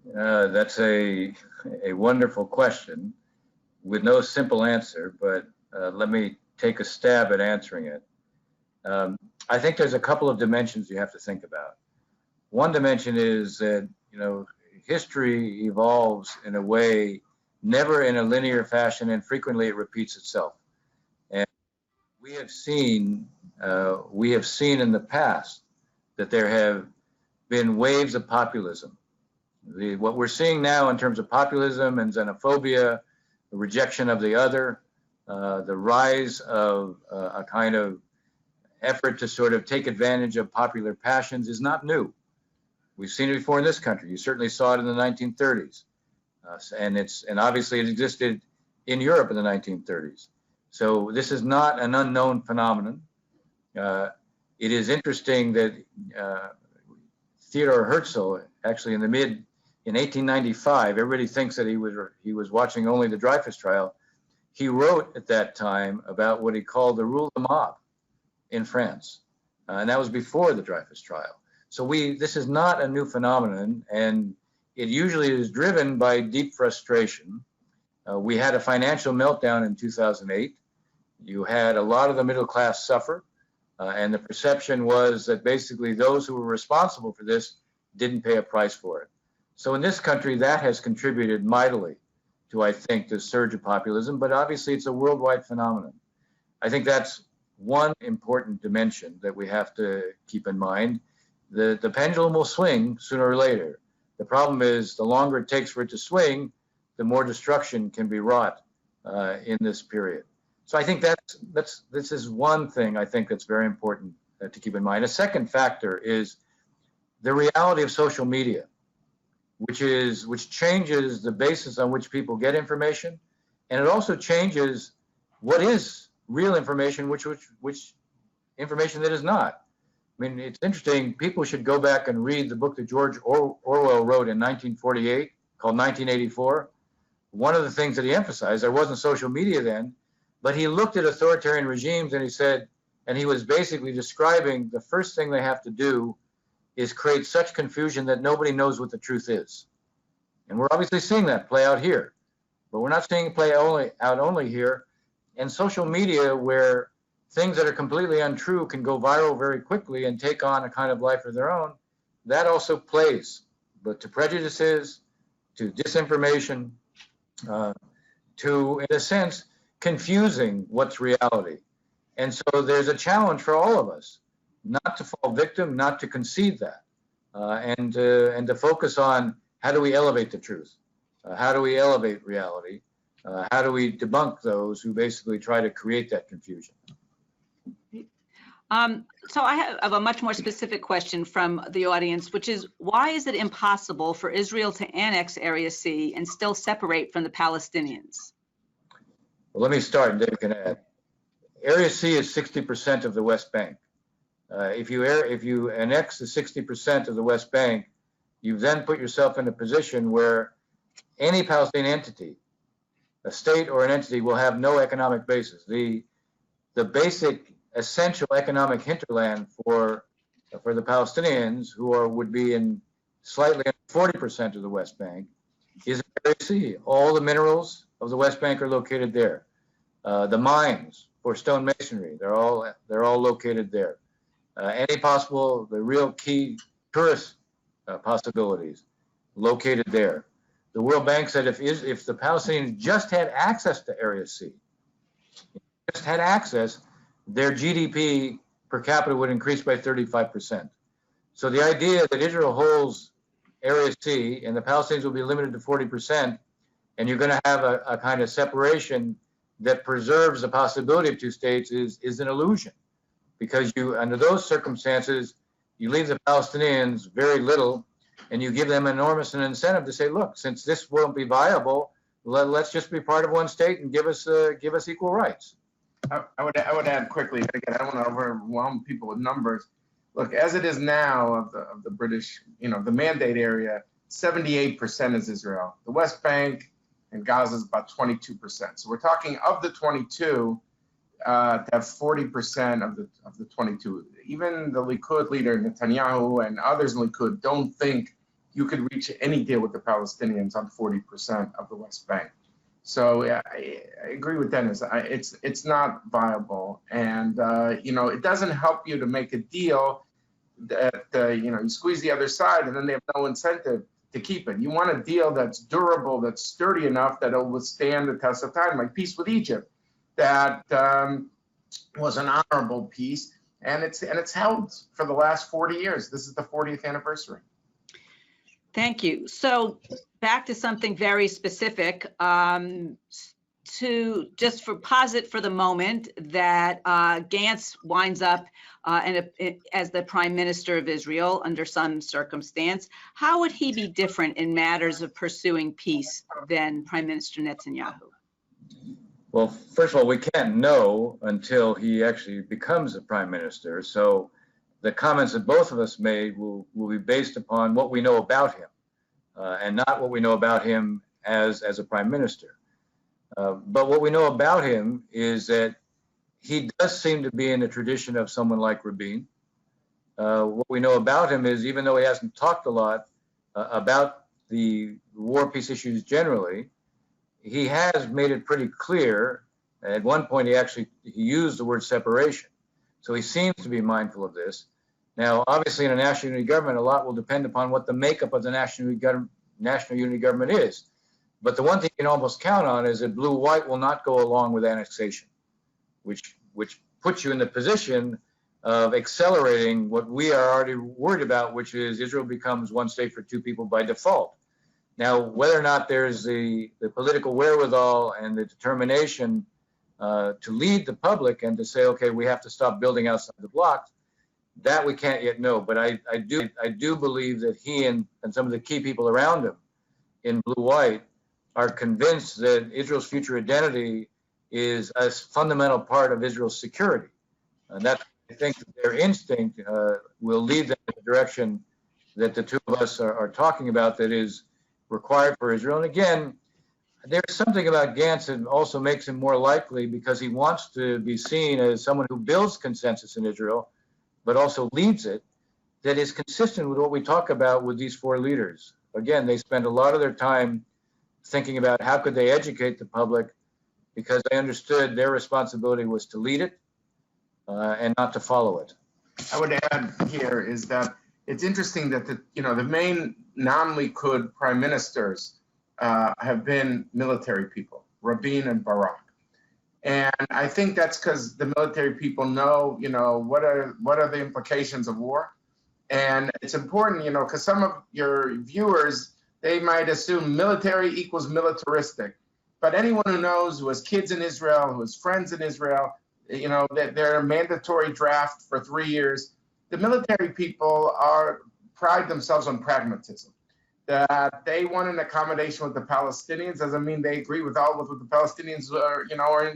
[SPEAKER 2] That's a wonderful question with no simple answer, but let me take a stab at answering it. I think there's a couple of dimensions you have to think about. One dimension is that, history evolves in a way, never in a linear fashion, and frequently it repeats itself. And we have seen in the past that there have been waves of populism. What we're seeing now in terms of populism and xenophobia, the rejection of the other, the rise of a kind of effort to sort of take advantage of popular passions is not new. We've seen it before in this country. You certainly saw it in the 1930s. And obviously it existed in Europe in the 1930s. So this is not an unknown phenomenon. It is interesting that Theodore Herzl, actually in 1895, everybody thinks that he was watching only the Dreyfus trial. He wrote at that time about what he called the rule of the mob in France. And that was before the Dreyfus trial. So this is not a new phenomenon, and it usually is driven by deep frustration. We had a financial meltdown in 2008. You had a lot of the middle class suffer, and the perception was that basically those who were responsible for this didn't pay a price for it. So in this country, that has contributed mightily to, I think, the surge of populism, but obviously it's a worldwide phenomenon. I think that's one important dimension that we have to keep in mind. The pendulum will swing sooner or later. The problem is the longer it takes for it to swing, the more destruction can be wrought in this period. So I think this is one thing I think that's very important to keep in mind. A second factor is the reality of social media, which changes the basis on which people get information, and it also changes what is real information, which information that is not. I mean, it's interesting. People should go back and read the book that George Orwell wrote in 1948 called 1984. One of the things that he emphasized, there wasn't social media then, but he looked at authoritarian regimes and he said, and he was basically describing the first thing they have to do is create such confusion that nobody knows what the truth is. And we're obviously seeing that play out here, but we're not seeing it play out only here. And social media, where things that are completely untrue can go viral very quickly and take on a kind of life of their own. That also plays, but to prejudices, to disinformation, to, in a sense, confusing what's reality. And so there's a challenge for all of us, not to fall victim, not to concede that, and to focus on how do we elevate the truth? How do we elevate reality? How do we debunk those who basically try to create that confusion?
[SPEAKER 1] So I have a much more specific question from the audience, which is, why is it impossible for Israel to annex Area C and still separate from the Palestinians?
[SPEAKER 2] Well, let me start, and Dave can add. Area C is 60% of the West Bank. If you annex the 60% of the West Bank, you then put yourself in a position where any Palestinian entity, a state or an entity, will have no economic basis. The basic essential economic hinterland for the Palestinians, who would be in slightly under 40% of the West Bank, is Area C. All the minerals of the West Bank are located there. The mines for stone masonry, they're all located there. The real key tourist possibilities located there. The World Bank said if the Palestinians just had access to Area C, just had access, their GDP per capita would increase by 35%. So the idea that Israel holds Area C and the Palestinians will be limited to 40%, and you're going to have a kind of separation that preserves the possibility of two states is an illusion, because under those circumstances, you leave the Palestinians very little, and you give them enormous an incentive to say, look, since this won't be viable, let's just be part of one state and give us equal rights.
[SPEAKER 3] I would add quickly, again, I don't want to overwhelm people with numbers. Look, as it is now of the British, the mandate area, 78% is Israel. The West Bank and Gaza is about 22%. So we're talking of the 22, to have 40% of the 22. Even the Likud leader, Netanyahu, and others in Likud don't think you could reach any deal with the Palestinians on 40% of the West Bank. So yeah, I agree with Dennis. It's not viable, and it doesn't help you to make a deal that you squeeze the other side, and then they have no incentive to keep it. You want a deal that's durable, that's sturdy enough that it'll withstand the test of time, like peace with Egypt, that was an honorable peace, and it's held for the last 40 years. This is the 40th anniversary.
[SPEAKER 1] Thank you. So back to something very specific, to just posit for the moment that Gantz winds up as the Prime Minister of Israel under some circumstance. How would he be different in matters of pursuing peace than Prime Minister Netanyahu?
[SPEAKER 2] Well, first of all, we can't know until he actually becomes a Prime Minister. So the comments that both of us made will be based upon what we know about him, and not what we know about him as a Prime Minister. But what we know about him is that he does seem to be in the tradition of someone like Rabin. What we know about him is, even though he hasn't talked a lot about the war peace issues generally, he has made it pretty clear. At one point, he used the word separation. So he seems to be mindful of this. Now, obviously, in a national unity government, a lot will depend upon what the makeup of the national unity government is. But the one thing you can almost count on is that blue-white will not go along with annexation, which puts you in the position of accelerating what we are already worried about, which is Israel becomes one state for two people by default. Now, whether or not there's the political wherewithal and the determination to lead the public and to say, okay, we have to stop building outside the blocks, that we can't yet know. But I do believe that he and some of the key people around him in blue-white are convinced that Israel's future identity is a fundamental part of Israel's security. And that, I think, their instinct will lead them in the direction that the two of us are talking about, that is required for Israel. And again, there's something about Gantz that also makes him more likely, because he wants to be seen as someone who builds consensus in Israel, but also leads it, that is consistent with what we talk about with these four leaders. Again, they spend a lot of their time thinking about how could they educate the public, because they understood their responsibility was to lead it, and not to follow it.
[SPEAKER 3] I would add here is that it's interesting that the main non-Likud prime ministers have been military people, Rabin and Barak. And I think that's because the military people know, what are the implications of war. And it's important, because some of your viewers, they might assume military equals militaristic. But anyone who knows, who has kids in Israel, who has friends in Israel, that they're a mandatory draft for 3 years. The military people pride themselves on pragmatism. That they want an accommodation with the Palestinians doesn't mean they agree with all of what the Palestinians are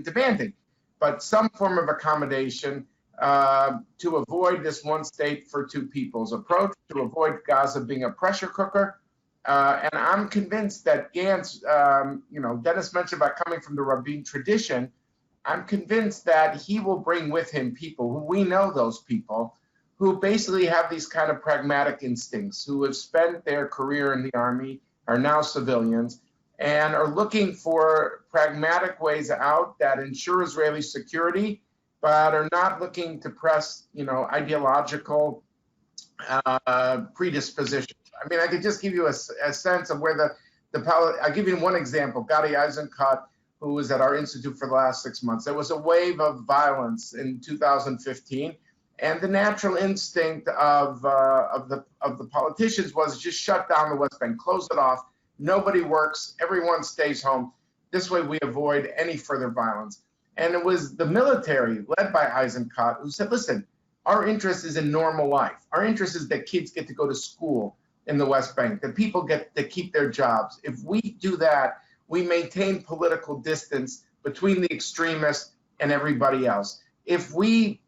[SPEAKER 3] demanding, but some form of accommodation to avoid this one state for two peoples approach, to avoid Gaza being a pressure cooker. And I'm convinced that Gantz, Dennis mentioned about coming from the Rabin tradition. I'm convinced that he will bring with him people who we know those people who basically have these kind of pragmatic instincts, who have spent their career in the army, are now civilians, and are looking for pragmatic ways out that ensure Israeli security, but are not looking to press, ideological predispositions. I mean, I could just give you a sense of where I'll give you one example. Gadi Eisenkot, who was at our institute for the last 6 months. There was a wave of violence in 2015. And the natural instinct of the politicians was just shut down the West Bank, close it off. Nobody works. Everyone stays home. This way we avoid any further violence. And it was the military, led by Eisenkot, who said, listen, our interest is in normal life. Our interest is that kids get to go to school in the West Bank, that people get to keep their jobs. If we do that, we maintain political distance between the extremists and everybody else. If we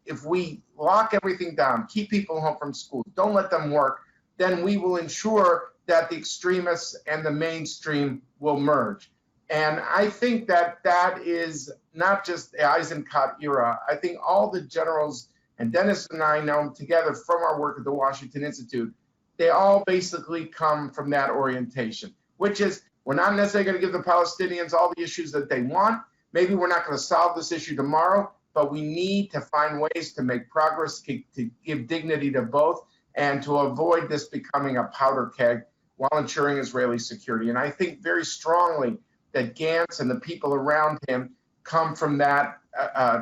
[SPEAKER 3] lock everything down, keep people home from school, don't let them work, then we will ensure that the extremists and the mainstream will merge. And I think that is not just the Eisenkot era. I think all the generals, and Dennis and I know them together from our work at the Washington Institute, they all basically come from that orientation, which is we're not necessarily going to give the Palestinians all the issues that they want. Maybe we're not going to solve this issue tomorrow, but we need to find ways to make progress, to give dignity to both, and to avoid this becoming a powder keg while ensuring Israeli security. And I think very strongly that Gantz and the people around him come from that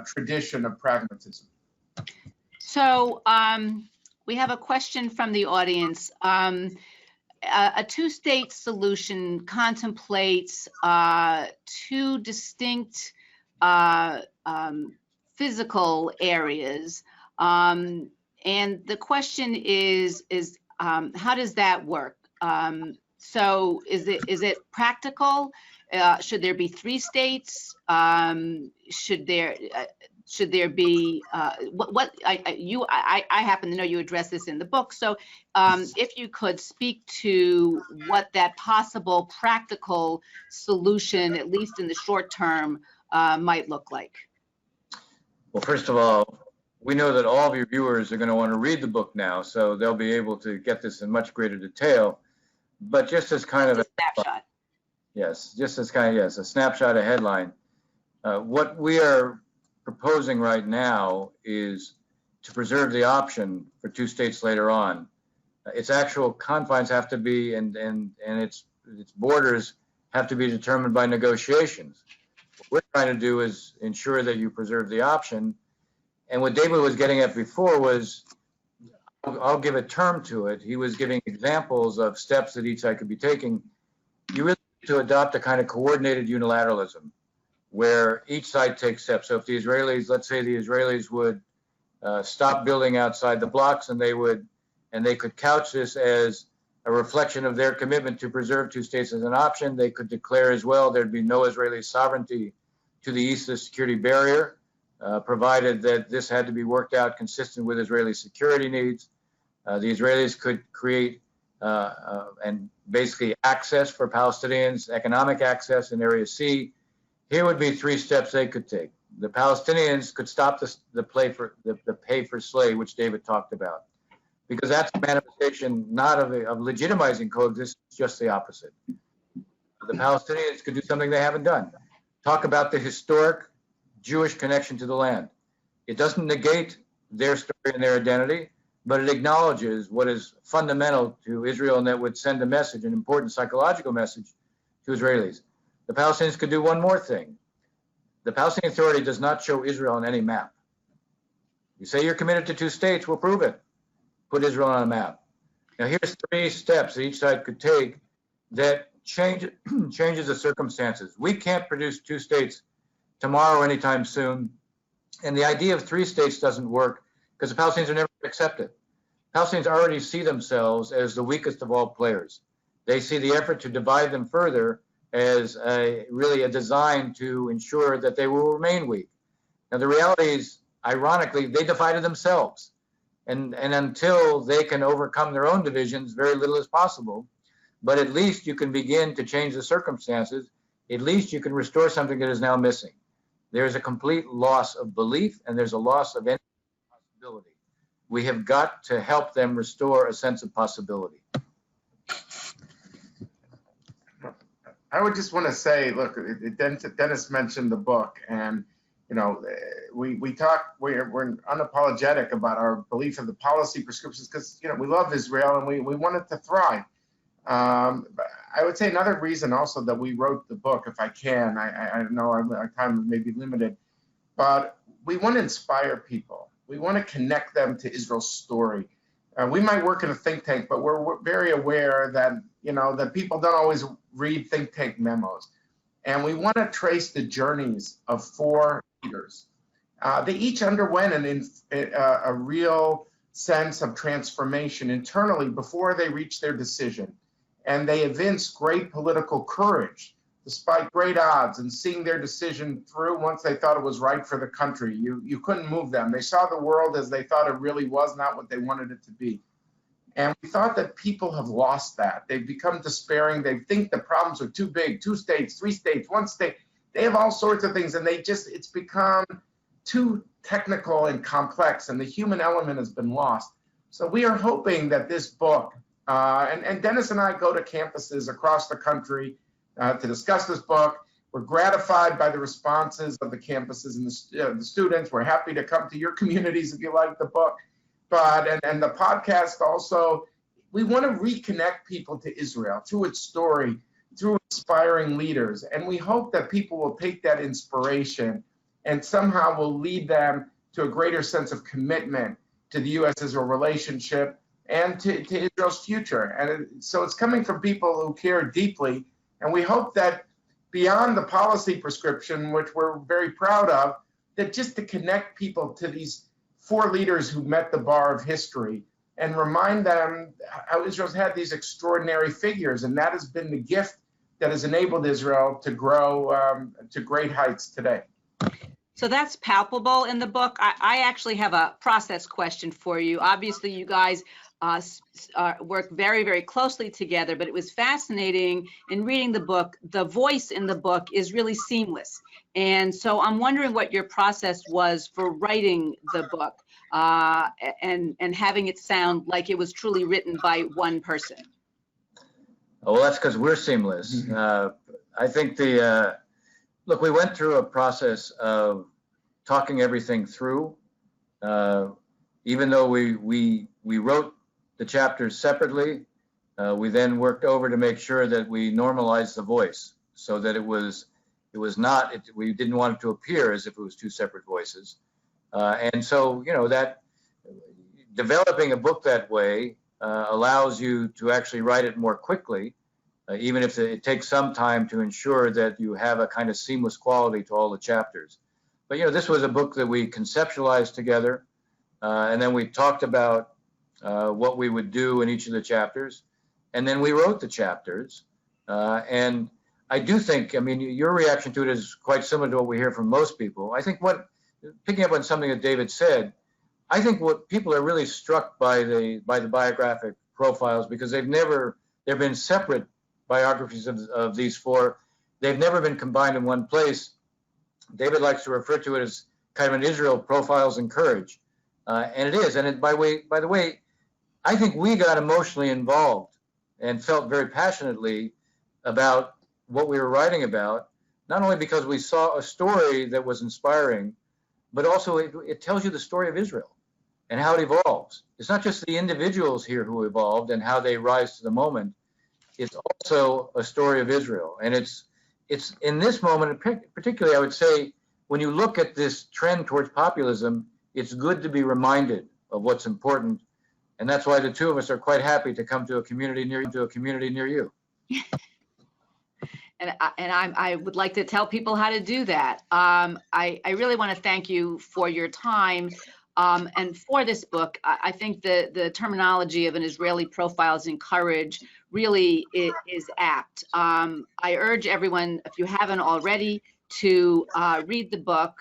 [SPEAKER 3] tradition of pragmatism.
[SPEAKER 1] So we have a question from the audience. A two-state solution contemplates two distinct physical areas, and the question is how does that work? So is it practical? Should there be 3 states? Should there be I happen to know you address this in the book. So if you could speak to what that possible practical solution, at least in the short term, might look like.
[SPEAKER 2] Well, first of all, we know that all of your viewers are going to want to read the book now, so they'll be able to get this in much greater detail. But just as kind of
[SPEAKER 1] a snapshot.
[SPEAKER 2] Yes, just as kind of, yes, a snapshot, a headline. What we are proposing right now is to preserve the option for 2 states later on. Its actual confines have to be, and its borders have to be determined by negotiations. What we're trying to do is ensure that you preserve the option. And what David was getting at before was, I'll give a term to it. He was giving examples of steps that each side could be taking. You really need to adopt a kind of coordinated unilateralism where each side takes steps. So if the Israelis, let's say the Israelis would stop building outside the blocks, and they could couch this as a reflection of their commitment to preserve 2 states as an option. They could declare as well there'd be no Israeli sovereignty to the east of the security barrier, provided that this had to be worked out consistent with Israeli security needs. The Israelis could create and basically access for Palestinians, economic access in Area C. Here would be 3 steps they could take. The Palestinians could stop the pay for slay, which David talked about, because that's a manifestation not of legitimizing coexistence, just the opposite. The Palestinians could do something they haven't done. Talk about the historic Jewish connection to the land. It doesn't negate their story and their identity, but it acknowledges what is fundamental to Israel, and that would send a message, an important psychological message to Israelis. The Palestinians could do one more thing. The Palestinian Authority does not show Israel on any map. You say you're committed to 2 states, we'll prove it. Put Israel on a map. Now here's 3 steps that each side could take that changes the circumstances. We can't produce 2 states tomorrow anytime soon. And the idea of 3 states doesn't work because the Palestinians are never accepted. Palestinians already see themselves as the weakest of all players. They see the effort to divide them further as really a design to ensure that they will remain weak. Now the reality is, ironically, they divided themselves. And until they can overcome their own divisions, very little is possible. But at least you can begin to change the circumstances. At least you can restore something that is now missing. There's a complete loss of belief, and there's a loss of any possibility. We have got to help them restore a sense of possibility.
[SPEAKER 3] I would just want to say, look, Dennis mentioned the book, and you know, we're unapologetic about our belief in the policy prescriptions because, you know, we love Israel and we want it to thrive. But I would say another reason also that we wrote the book, if I can, I know our time may be limited, but we want to inspire people. We want to connect them to Israel's story. We might work in a think tank, but we're very aware that, you know, that people don't always read think tank memos. And we want to trace the journeys of 4 leaders. They each underwent a real sense of transformation internally before they reached their decision. And they evinced great political courage, despite great odds, and seeing their decision through once they thought it was right for the country. You couldn't move them. They saw the world as they thought it really was, not what they wanted it to be. And we thought that people have lost that. They've become despairing. They think the problems are too big, 2 states, 3 states, 1 state. They have all sorts of things, and it's become too technical and complex, and the human element has been lost. So we are hoping that this book, and Dennis and I go to campuses across the country to discuss this book. We're gratified by the responses of the campuses and the students. We're happy to come to your communities if you like the book. But, and the podcast also, we want to reconnect people to Israel through its story, through inspiring leaders. And we hope that people will take that inspiration and somehow will lead them to a greater sense of commitment to the U.S.-Israel relationship and to Israel's future. And so it's coming from people who care deeply. And we hope that beyond the policy prescription, which we're very proud of, that just to connect people to these 4 leaders who met the bar of history and remind them how Israel's had these extraordinary figures. And that has been the gift that has enabled Israel to grow to great heights today.
[SPEAKER 1] So that's palpable in the book. I actually have a process question for you. Obviously, you guys work very, very closely together, but it was fascinating in reading the book. The voice in the book is really seamless. And so I'm wondering what your process was for writing the book and having it sound like it was truly written by one person.
[SPEAKER 2] Oh, well, that's because we're seamless. I think look, we went through a process of talking everything through. Even though we wrote the chapters separately, we then worked over to make sure that we normalized the voice so that we didn't want it to appear as if it was 2 separate voices. And so, you know, that developing a book that way allows you to actually write it more quickly, even if it takes some time to ensure that you have a kind of seamless quality to all the chapters. But, you know, this was a book that we conceptualized together, and then we talked about what we would do in each of the chapters, and then we wrote the chapters. And I do think, I mean, your reaction to it is quite similar to what we hear from most people. I think picking up on something that David said, I think what people are really struck by the biographic profiles, because they've been separate biographies of these 4. They've never been combined in one place. David likes to refer to it as kind of an Israel profiles in courage. And it is. And by the way, I think we got emotionally involved and felt very passionately about what we were writing about, not only because we saw a story that was inspiring, but also it tells you the story of Israel and how it evolves. It's not just the individuals here who evolved and how they rise to the moment. It's also a story of Israel. And it's in this moment, particularly, I would say, when you look at this trend towards populism, it's good to be reminded of what's important. And that's why the two of us are quite happy to come to a community near you.
[SPEAKER 1] And I would like to tell people how to do that. I really want to thank you for your time and for this book. I think the terminology of an Israeli Profiles in Courage really is apt. I urge everyone, if you haven't already, to read the book.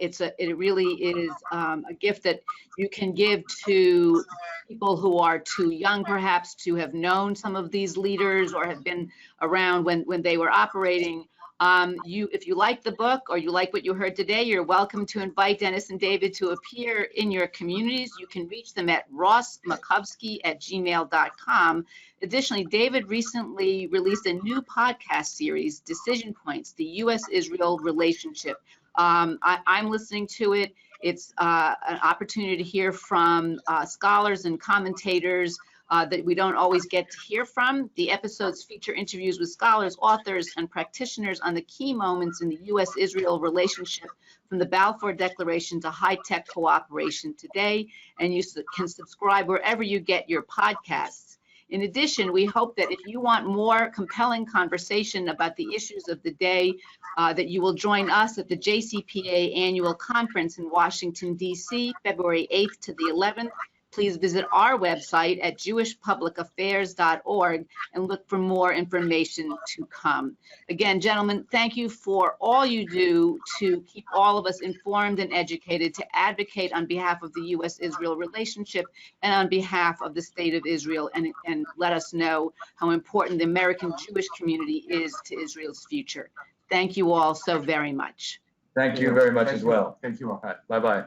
[SPEAKER 1] It really is a gift that you can give to people who are too young, perhaps, to have known some of these leaders or have been around when they were operating. If you like the book or you like what you heard today, you're welcome to invite Dennis and David to appear in your communities. You can reach them at rossmakovsky@gmail.com. Additionally, David recently released a new podcast series, Decision Points, the U.S.-Israel Relationship. I'm listening to it. It's an opportunity to hear from scholars and commentators that we don't always get to hear from. The episodes feature interviews with scholars, authors, and practitioners on the key moments in the U.S.-Israel relationship, from the Balfour Declaration to high-tech cooperation today, and you can subscribe wherever you get your podcasts. In addition, we hope that if you want more compelling conversation about the issues of the day, that you will join us at the JCPA annual conference in Washington, D.C., February 8th to the 11th. Please visit our website at jewishpublicaffairs.org and look for more information to come. Again, gentlemen, thank you for all you do to keep all of us informed and educated, to advocate on behalf of the U.S.-Israel relationship and on behalf of the state of Israel, and let us know how important the American Jewish community is to Israel's future. Thank you all so very much.
[SPEAKER 2] Thank you very much as well.
[SPEAKER 3] Thank you all.
[SPEAKER 2] Bye-bye.